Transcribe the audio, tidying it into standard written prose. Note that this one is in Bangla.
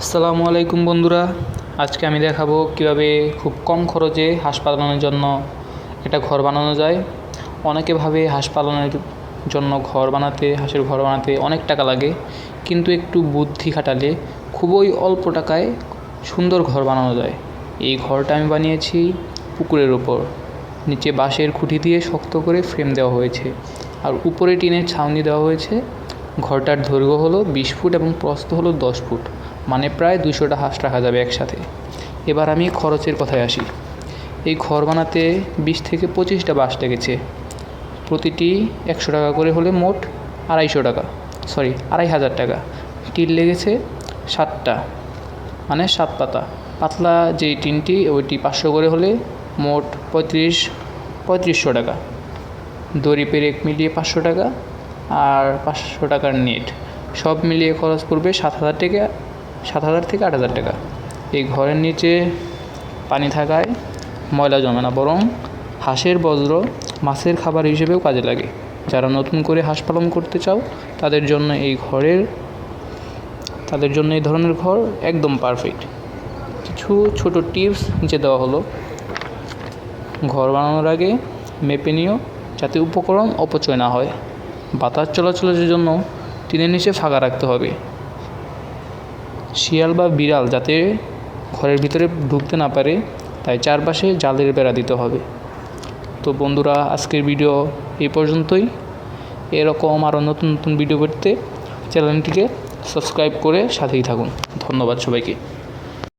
আসসালামু আলাইকুম বন্ধুরা, আজকে আমি দেখাবো কিভাবে খুব কম খরচে হাঁস পালনের জন্য একটা ঘর বানানো যায়। অনেকে ভাবে হাঁস পালনের জন্য হাঁসের ঘর বানাতে অনেক টাকা লাগে, কিন্তু একটু বুদ্ধি খাটালে খুবই অল্প টাকায় সুন্দর ঘর বানানো যায়। এই ঘরটা আমি বানিয়েছি পুকুরের ওপর। নিচে বাঁশের খুঁটি দিয়ে শক্ত করে ফ্রেম দেওয়া হয়েছে, আর উপরে টিনের ছাউনি দেওয়া হয়েছে। ঘরটার দৈর্ঘ্য হলো 20 ফুট এবং প্রস্থ হলো 10 ফুট, মানে প্রায় 200টা হাঁস রাখা যাবে একসাথে। এবার আমি খরচের কথায় আসি। এই ঘর বানাতে 20 থেকে 25টা বাঁশ লেগেছে। প্রতিটি 100 টাকা করে হলে মোট 2,500 টাকা। টিন লেগেছে 7টা, মানে 7 পাতা। পাতলা যেই টিনটি ওইটি 500 করে হলে মোট 3500 টাকা। দড়ি পেরেক মিলিয়ে 500 টাকা, আর 500 টাকার নেট, সব মিলিয়ে খরচ পড়বে 7,000 থেকে 8,000 টাকা। এই ঘরের নিচে পানি থাকায় ময়লা জমে না, বরং হাঁসের বজ্র মাছের খাবার হিসেবেও কাজে লাগে। যারা নতুন করে হাঁস পালন করতে চাও তাদের জন্য এই ধরনের ঘর একদম পারফেক্ট। কিছু ছোট টিপস নিচে দেওয়া হলো। ঘর বানানোর আগে মেপে নিও, যাতে উপকরণ অপচয় না হয়। বাতাস চলাচলের জন্য টিনের নিচে ফাঁকা রাখতে হবে। শিয়াল বা বিড়াল যাতে ঘরের ভিতরে ঢুকতে না পারে, তাই চারপাশে জালের বেড়া দিতে হবে। তো বন্ধুরা, আজকের ভিডিও এই পর্যন্তই। এরকম আরও নতুন নতুন ভিডিও পেতে চ্যানেলটিকে সাবস্ক্রাইব করে সাথেই থাকুন। ধন্যবাদ সবাইকে।